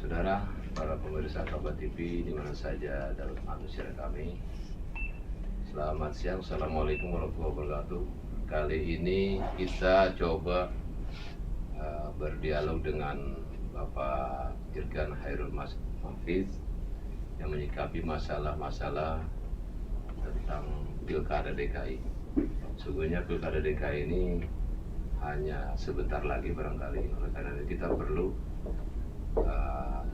Saudara, para pemirsa Kabar TV di mana saja dalam manusia kami. Selamat siang, Assalamualaikum warahmatullahi wabarakatuh. Kali ini kita coba berdialog dengan Bapak Irgan Hairul Mahfiz yang menyikapi masalah-masalah tentang Pilkada DKI. Sungguhnya Pilkada DKI ini hanya sebentar lagi barangkali, oleh karena itu kita perlu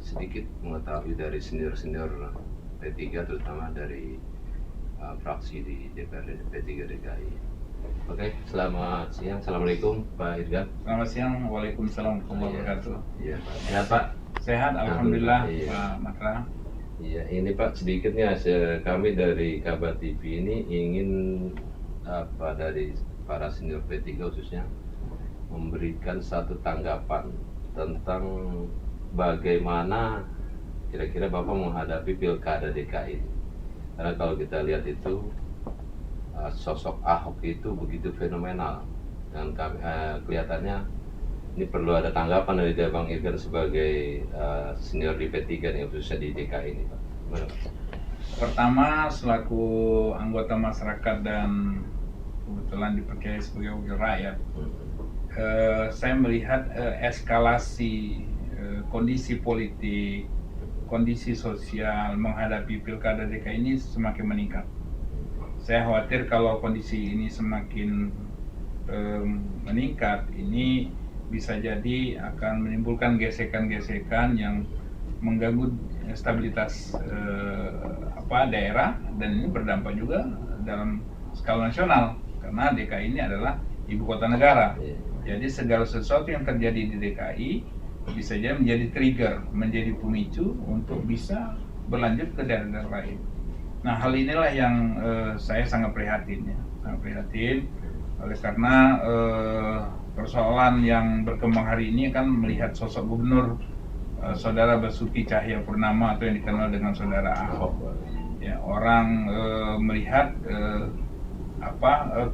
sedikit mengetahui dari senior-senior P3 terutama dari fraksi di DPRD P3 DKI. Oke, selamat siang. Assalamualaikum Pak Irgan. Selamat siang. Waalaikumsalam warahmatullahi wabarakatuh. Iya, Pak. Sehat, Pak? Sehat, alhamdulillah. Iya. Pak Matra. Iya, ini Pak sedikitnya kami dari Kabar TV ini ingin dari para senior P3 khususnya memberikan satu tanggapan tentang bagaimana kira-kira Bapak menghadapi Pilkada DKI. Karena kalau kita lihat itu sosok Ahok itu begitu fenomenal dan kami, kelihatannya ini perlu ada tanggapan dari Bang Irgan sebagai senior di P3 nih, khususnya di DKI ini, Pak. Gimana, Pak? Pertama, selaku anggota masyarakat dan kebetulan dipercaya sebagai wakil rakyat, saya melihat eskalasi kondisi politik, kondisi sosial menghadapi Pilkada DKI ini semakin meningkat. Saya khawatir kalau kondisi ini semakin meningkat, ini bisa jadi akan menimbulkan gesekan-gesekan yang mengganggu stabilitas daerah, dan ini berdampak juga dalam skala nasional karena DKI ini adalah ibu kota negara. Jadi segala sesuatu yang terjadi di DKI bisa jadi menjadi trigger, menjadi pemicu untuk bisa berlanjut ke daerah-daerah lain. Nah, hal inilah yang saya sangat prihatin, ya. Sangat prihatin oleh karena persoalan yang berkembang hari ini kan melihat sosok gubernur Saudara Basuki Cahayapurnama atau yang dikenal dengan Saudara Ahok. Ya, orang melihat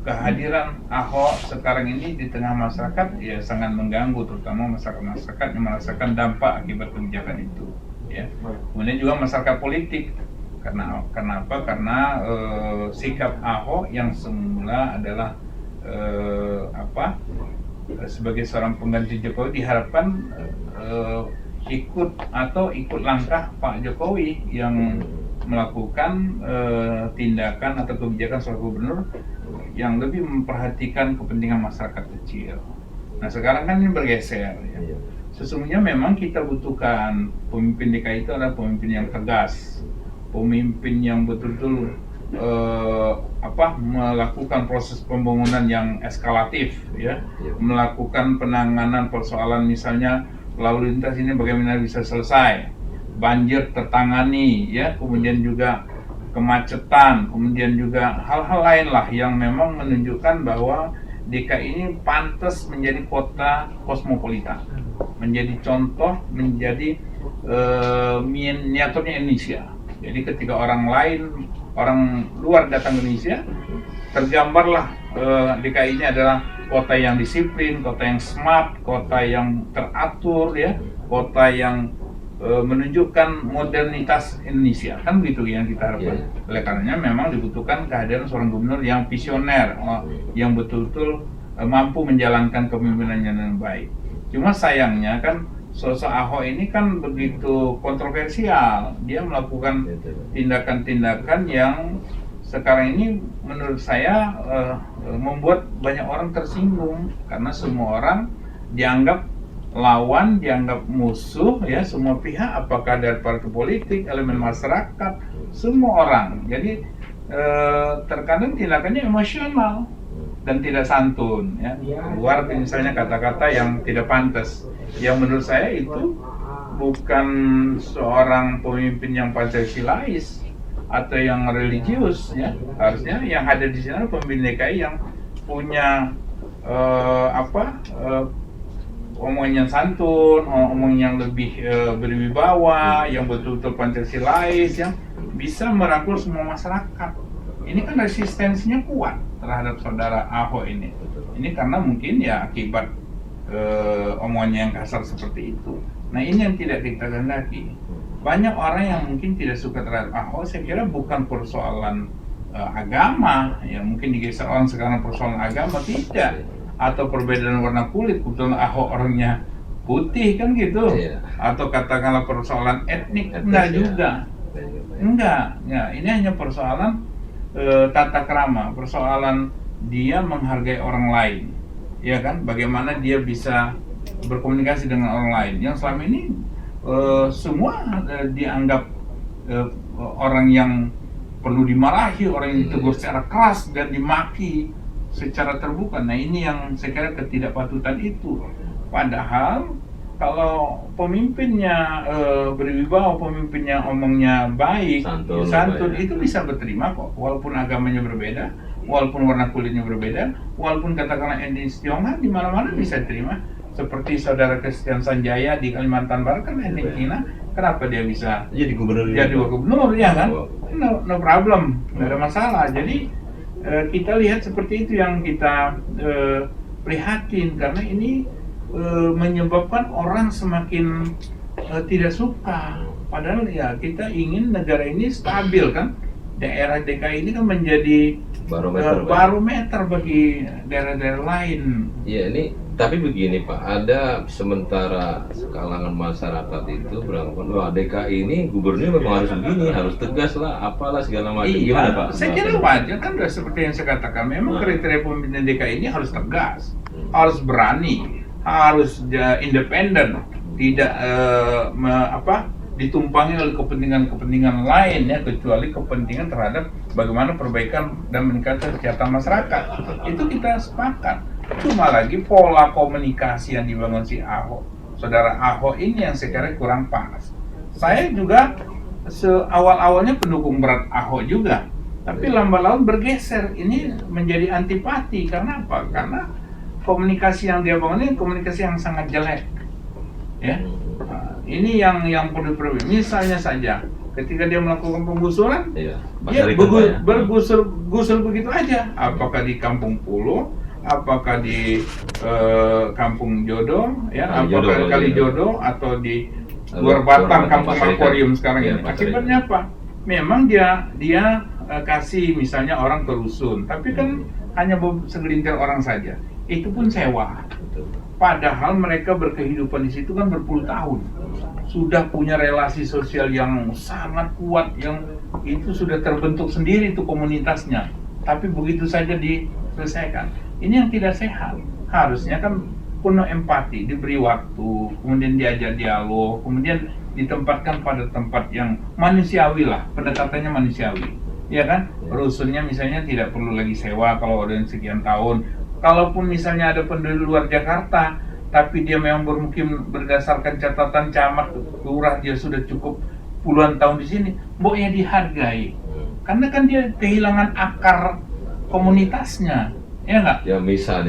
kehadiran Ahok sekarang ini di tengah masyarakat ya sangat mengganggu, terutama masyarakat yang merasakan dampak akibat kebijakan itu. Ya. Kemudian juga masyarakat politik. Kenapa? Karena sikap Ahok yang semula adalah sebagai seorang pengganti Jokowi diharapkan ikut langkah Pak Jokowi yang melakukan tindakan atau kebijakan seorang gubernur yang lebih memperhatikan kepentingan masyarakat kecil. Nah, sekarang kan ini bergeser, ya. Sesungguhnya memang kita butuhkan pemimpin DKI itu adalah pemimpin yang tegas, pemimpin yang betul-betul melakukan proses pembangunan yang eskalatif, ya, melakukan penanganan persoalan misalnya lalu lintas ini bagaimana bisa selesai, banjir tertangani, ya, kemudian juga kemacetan, kemudian juga hal-hal lain lah yang memang menunjukkan bahwa DKI ini pantas menjadi kota kosmopolitan, menjadi contoh, menjadi miniaturnya Indonesia. Jadi ketika orang luar datang ke Indonesia, tergambarlah DKI ini adalah kota yang disiplin, kota yang smart, kota yang teratur, ya, kota yang menunjukkan modernitas Indonesia, kan begitu yang kita harapkan. Oleh karenanya memang dibutuhkan kehadiran seorang gubernur yang visioner, yang betul-betul mampu menjalankan kepemimpinannya dengan baik. Cuma sayangnya kan sosok Ahok ini kan begitu kontroversial. Dia melakukan tindakan-tindakan yang sekarang ini menurut saya membuat banyak orang tersinggung karena semua orang dianggap lawan, dianggap musuh, ya, semua pihak, apakah dari partai politik, elemen masyarakat, semua orang. Jadi terkadang tindakannya emosional dan tidak santun, ya. Keluar misalnya kata-kata yang tidak pantas, yang menurut saya itu bukan seorang pemimpin yang Pancasilais atau yang religius, ya. Harusnya yang hadir di sana pemimpin DKI yang punya omongan yang santun, omongan yang lebih berwibawa, yang betul-betul Pancasilais, yang bisa merangkul semua masyarakat. Ini kan resistensinya kuat terhadap saudara Ahok ini karena mungkin ya akibat omongannya yang kasar seperti itu. Nah ini yang tidak kita kehendaki. Banyak orang yang mungkin tidak suka terhadap Ahok, saya kira bukan persoalan agama, ya mungkin digeser orang sekarang persoalan agama, tidak, atau perbedaan warna kulit, kebetulan Ahok orangnya putih kan gitu, atau katakanlah persoalan etnik, enggak juga, enggak, ya ini hanya persoalan tata krama, persoalan dia menghargai orang lain, ya kan, bagaimana dia bisa berkomunikasi dengan orang lain, yang selama ini semua dianggap orang yang perlu dimarahi, orang yang ditegur secara keras dan dimaki secara terbuka. Nah ini yang saya kira ketidakpatutan itu. Padahal kalau pemimpinnya berwibawa, pemimpinnya omongnya baik, santun, itu bisa berterima kok, walaupun agamanya berbeda, walaupun warna kulitnya berbeda, walaupun katakanlah etnis Tionghoa, di mana-mana bisa terima. Seperti saudara Christian Sanjaya di Kalimantan Barat kan etnik Cina, kenapa dia bisa jadi gubernur? Jadi gubernur, ya kan? No problem, nggak ada masalah. Jadi kita lihat seperti itu yang kita prihatin, karena ini menyebabkan orang semakin tidak suka. Padahal ya kita ingin negara ini stabil kan. Daerah DKI ini kan menjadi barometer bagi daerah-daerah lain. Iya, ini tapi begini Pak, ada sementara kalangan masyarakat itu beranggapan, wah DKI ini gubernur memang harus begini, harus tegas lah, apalah segala macam. Iya, gimana Pak? Saya kira wajar kan, udah seperti yang saya katakan, memang kriteria pemimpinan DKI ini harus tegas, harus berani, harus independen, tidak ditumpangi oleh kepentingan-kepentingan lain ya, kecuali kepentingan terhadap bagaimana perbaikan dan meningkatkan kesejahteraan masyarakat. Itu kita sepakat. Cuma lagi pola komunikasi yang dibangun si Ahok, saudara Ahok ini yang saya kira kurang pas. Saya juga awal-awalnya pendukung berat Ahok juga, tapi lambat laun bergeser, ini menjadi antipati. Karena apa? Karena komunikasi yang dia bangun ini komunikasi yang sangat jelek, ya. Ini yang perlu diperbaiki. Misalnya saja, ketika dia melakukan penggusuran, dia bergusur begitu aja. Apakah di Kampung Pulo, apakah di Kampung Jodoh, ya, apakah Kalijodo, atau di luar Batang, Kampung Akuarium sekarang ini. Akibatnya apa? Memang dia kasih misalnya orang ke rusun, tapi kan hanya segelintir orang saja. Itu pun sewa. Padahal mereka berkehidupan di situ kan berpuluh tahun, sudah punya relasi sosial yang sangat kuat, yang itu sudah terbentuk sendiri itu komunitasnya. Tapi begitu saja diselesaikan. Ini yang tidak sehat. Harusnya kan penuh empati, diberi waktu, kemudian diajak dialog, kemudian ditempatkan pada tempat yang manusiawi lah, pendekatannya manusiawi, ya kan? Rusunnya misalnya tidak perlu lagi sewa kalau ada yang sekian tahun. Kalaupun misalnya ada penduduk luar Jakarta, tapi dia memang bermukim berdasarkan catatan camat, lurah, dia sudah cukup puluhan tahun di sini, mboknya dihargai. Karena kan dia kehilangan akar komunitasnya, ya nggak? Dia misah.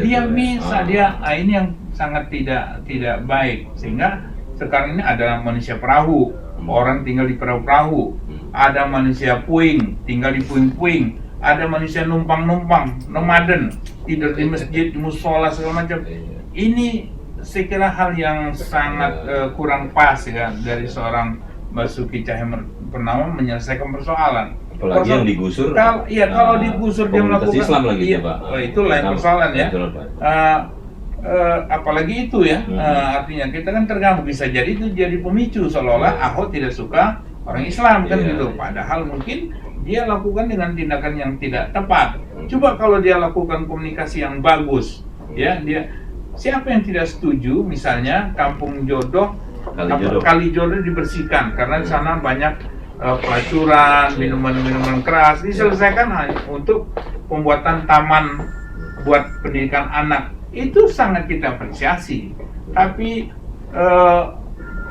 Ini yang sangat tidak baik. Sehingga sekarang ini ada manusia perahu, orang tinggal di perahu-perahu. Ada manusia puing, tinggal di puing-puing. Ada manusia numpang-numpang, nomaden, tidur di masjid, di musola segala macam. Ini saya kira hal yang sangat kurang pas ya dari seorang Basuki Cahayapurnama menyelesaikan persoalan. Apalagi yang digusur. Kalau digusur dia melakukan Islam lagi ya Pak. Itu lain persoalan ya. Apalagi itu ya, artinya kita kan terganggu, bisa jadi itu jadi pemicu seolah-olah Ahok tidak suka orang Islam kan gitu. Padahal mungkin dia lakukan dengan tindakan yang tidak tepat. Coba kalau dia lakukan komunikasi yang bagus, ya, siapa yang tidak setuju misalnya Kampung Jodoh, Kalijodo dibersihkan karena di sana banyak pelacuran, minuman keras, diselesaikan hanya untuk pembuatan taman buat pendidikan anak. Itu sangat kita apresiasi. Tapi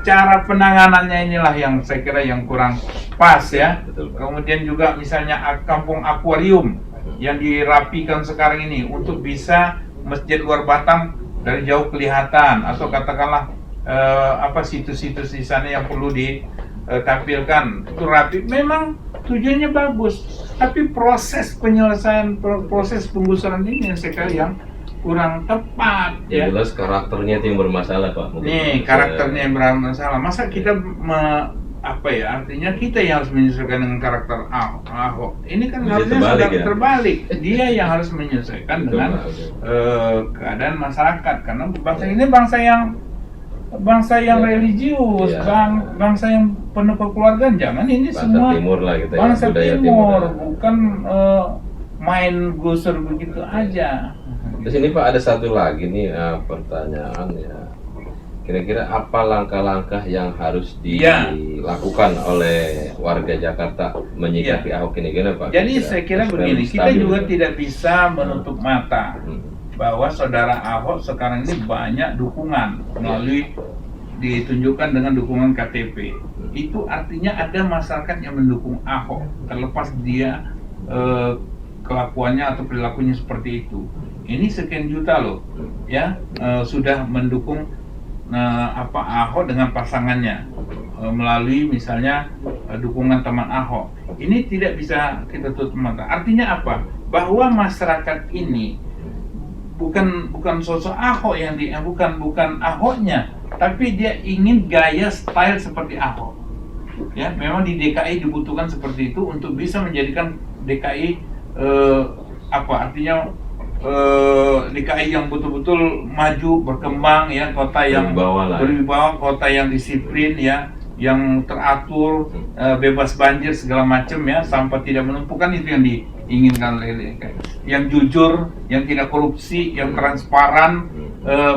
cara penanganannya inilah yang saya kira yang kurang pas ya. Kemudian juga misalnya Kampung Akuarium yang dirapikan sekarang ini untuk bisa masjid luar Batang dari jauh kelihatan, atau katakanlah situs-situs di sana yang perlu ditampilkan itu rapi. Memang tujuannya bagus, tapi proses penyelesaian, proses penggusuran ini yang saya kira yang kurang tepat ya. Yang jelas karakternya itu yang bermasalah Pak. Mungkin Nih karakternya yang bermasalah. Masa kita artinya kita yang harus menyesuaikan dengan karakter Ahok. Ini kan Bisa harusnya terbalik, sudah ya? terbalik. Dia yang harus menyesuaikan Betul, dengan Pak, betul. keadaan masyarakat. Karena bangsa ini bangsa yang Ya. religius, Ya. bangsa yang penuh kekeluargaan. Jangan ini Bangsa semua Timur lah kita ya, bangsa budaya Timur, ya. bukan main gusur begitu aja. Terus ini Pak ada satu lagi nih pertanyaan ya. Kira-kira apa langkah-langkah yang harus Ya. dilakukan oleh warga Jakarta menyikapi Ahok ini gimana Pak? Jadi saya kira supaya begini, kita stabil juga gitu. tidak bisa menutup mata bahwa saudara Ahok sekarang ini banyak dukungan melalui ditunjukkan dengan dukungan KTP. Itu artinya ada masyarakat yang mendukung Ahok, terlepas dia kelakuannya atau perilakunya seperti itu. Ini sekian juta loh, ya sudah mendukung Ahok dengan pasangannya melalui misalnya dukungan teman Ahok. Ini tidak bisa kita tutup mata. Artinya apa? Bahwa masyarakat ini bukan sosok Ahok yang bukan Ahoknya, tapi dia ingin gaya style seperti Ahok. Ya, memang di DKI dibutuhkan seperti itu untuk bisa menjadikan DKI artinya DKI yang betul-betul maju, berkembang ya, kota yang berwibawa, kota yang disiplin ya, yang teratur, bebas banjir segala macam ya, sampah tidak menumpukan, itu yang diinginkan oleh DKI. Yang jujur, yang tidak korupsi, yang transparan,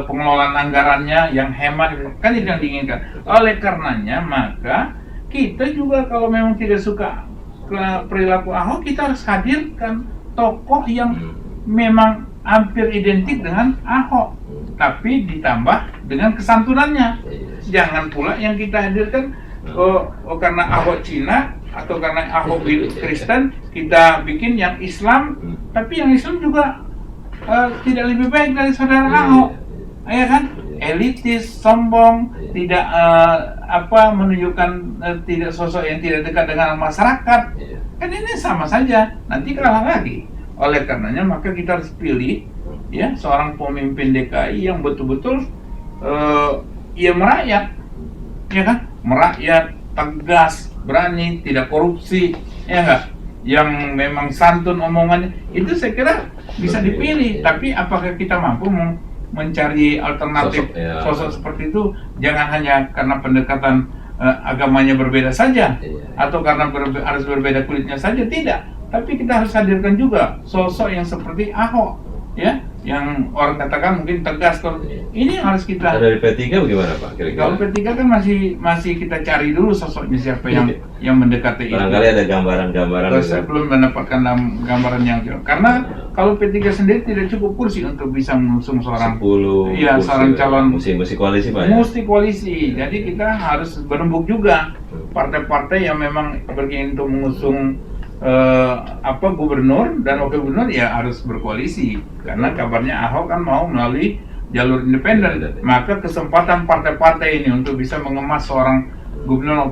pengelolaan anggarannya, yang hemat, kan itu yang diinginkan. Oleh karenanya maka kita juga kalau memang tidak suka perilaku Ahok, kita harus hadirkan tokoh yang memang hampir identik dengan Ahok, tapi ditambah dengan kesantunannya. Jangan pula yang kita hadirkan karena Ahok Cina atau karena Ahok Kristen kita bikin yang Islam, tapi yang Islam juga tidak lebih baik dari saudara Ahok, ya kan? Elitis, sombong, tidak menunjukkan tidak sosok yang tidak dekat dengan masyarakat. Kan ini sama saja, nanti kalah lagi. Oleh karenanya maka kita harus pilih ya seorang pemimpin DKI yang betul-betul merakyat, ya kan? Merakyat, tegas, berani, tidak korupsi, ya enggak? Yang memang santun omongannya, itu saya kira bisa dipilih. Tapi apakah kita mampu mencari alternatif sosok seperti itu? Jangan hanya karena pendekatan agamanya berbeda saja, atau karena harus berbeda kulitnya saja, tidak. Tapi kita harus hadirkan juga sosok yang seperti Ahok, ya, yang orang katakan mungkin tegas. Ini yang harus kita. Dari P3 bagaimana Pak? Kira-kira? Kalau P3 kan masih kita cari dulu sosoknya siapa yang mendekati itu. Barangkali ada gambaran-gambaran. Saya belum mendapatkan gambaran yang jelas. Karena kalau P3 sendiri tidak cukup kursi untuk bisa mengusung seorang 10 seorang calon. Mesti koalisi Pak. Mesti koalisi. Jadi kita harus berembuk juga partai-partai yang memang berkeinginan untuk mengusung gubernur dan wakil gubernur, ya harus berkoalisi. Karena kabarnya Ahok kan mau melalui jalur independen. Maka kesempatan partai-partai ini untuk bisa mengemas seorang gubernur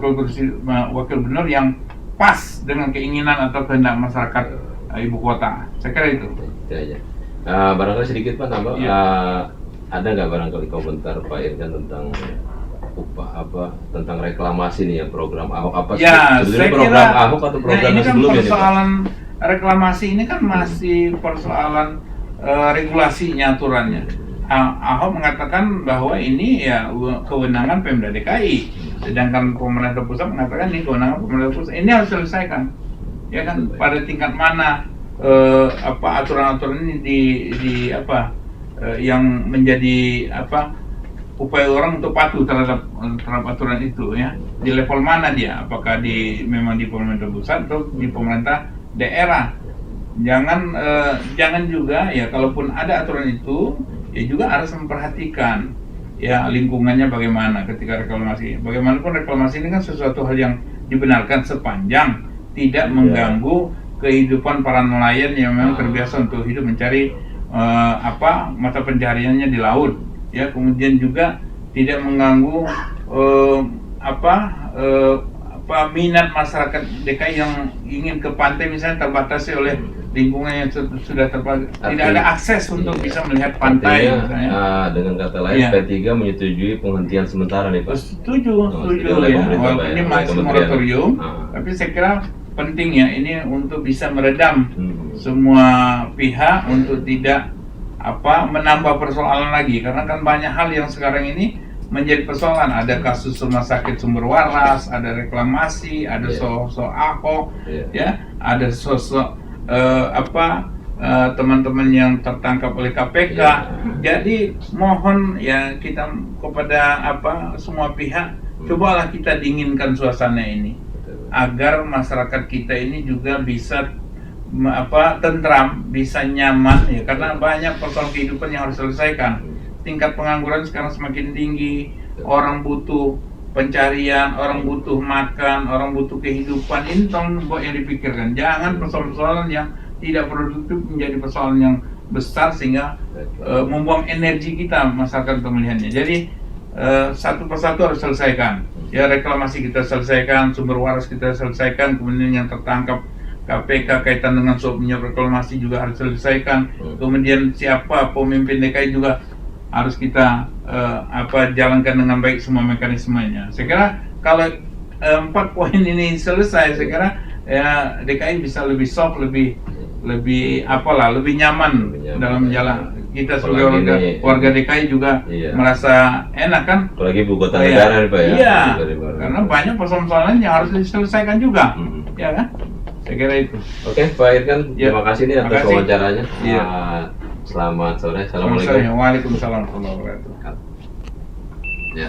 wakil gubernur yang pas dengan keinginan atau kehendak masyarakat ibu kota. Saya kira itu. Barangkali sedikit Pak nambah. Ada nggak barangkali komentar Pak Irgan tentang tentang reklamasi nih ya, program Ahok apa sih? Sebetulnya program Ahok atau program ini kan sebelumnya persoalan reklamasi ini kan masih persoalan regulasinya, aturannya. Ahok mengatakan bahwa ini ya kewenangan Pemda DKI, sedangkan pemerintah pusat mengatakan ini kewenangan pemerintah pusat. Ini harus diselesaikan, ya kan? Pada tingkat mana aturan-aturan ini yang menjadi upaya orang untuk patuh terhadap aturan itu, ya, di level mana dia, apakah memang di pemerintah pusat atau di pemerintah daerah. Jangan juga ya, kalaupun ada aturan itu ya juga harus memperhatikan ya lingkungannya bagaimana ketika reklamasi. Bagaimanapun reklamasi ini kan sesuatu hal yang dibenarkan sepanjang tidak mengganggu kehidupan para nelayan yang memang terbiasa untuk hidup mencari mata pencahariannya di laut. Ya, kemudian juga tidak mengganggu minat masyarakat DKI yang ingin ke pantai misalnya terbatasi oleh lingkungan yang sudah tidak Artinya- ada akses untuk iya. bisa melihat pantai Artinya, misalnya. dengan kata lain, Iya. P3 menyetujui penghentian sementara nih Pak. Setuju setuju oleh ya. pemerintah, Walaupun Pak, ini ya, oleh masih kementerian. moratorium, tapi saya kira penting ya ini untuk bisa meredam semua pihak untuk tidak menambah persoalan lagi, karena kan banyak hal yang sekarang ini menjadi persoalan. Ada kasus rumah sakit sumber waras, ada reklamasi, ada Iya. sosok Ahok, Iya. ya, ada sosok teman-teman yang tertangkap oleh KPK. Iya. Jadi mohon ya kita kepada semua pihak, cobalah kita dinginkan suasana ini agar masyarakat kita ini juga bisa tentram, bisa nyaman ya, karena banyak persoalan kehidupan yang harus diselesaikan. Tingkat pengangguran sekarang semakin tinggi, orang butuh pencarian, orang butuh makan, orang butuh kehidupan. Ini tolong yang dipikirkan. Jangan persoalan-persoalan yang tidak produktif menjadi persoalan yang besar sehingga membuang energi kita masyarakat untuk melihatnya. Jadi satu persatu harus selesaikan. Ya, reklamasi kita selesaikan, sumber waras kita selesaikan, kemudian yang tertangkap KPK kaitan dengan suap minyak reklamasi juga harus selesaikan. Kemudian siapa pemimpin DKI juga harus kita jalankan dengan baik semua mekanismenya. Saya kira kalau 4 poin ini selesai, saya kira ya DKI bisa lebih soft, lebih nyaman dalam jalan. Kita sebagai warga DKI juga merasa enak kan? Apalagi ibu kota negara nih Pak ya. Iya, karena banyak persoalan yang harus diselesaikan juga, ya kan? Saya kira itu. Oke, Pak Irkan, terima kasih nih atas Makasih. wawancaranya. Iya. Selamat sore. Assalamualaikum. Waalaikumsalam warahmatullahi wabarakatuh. Ya.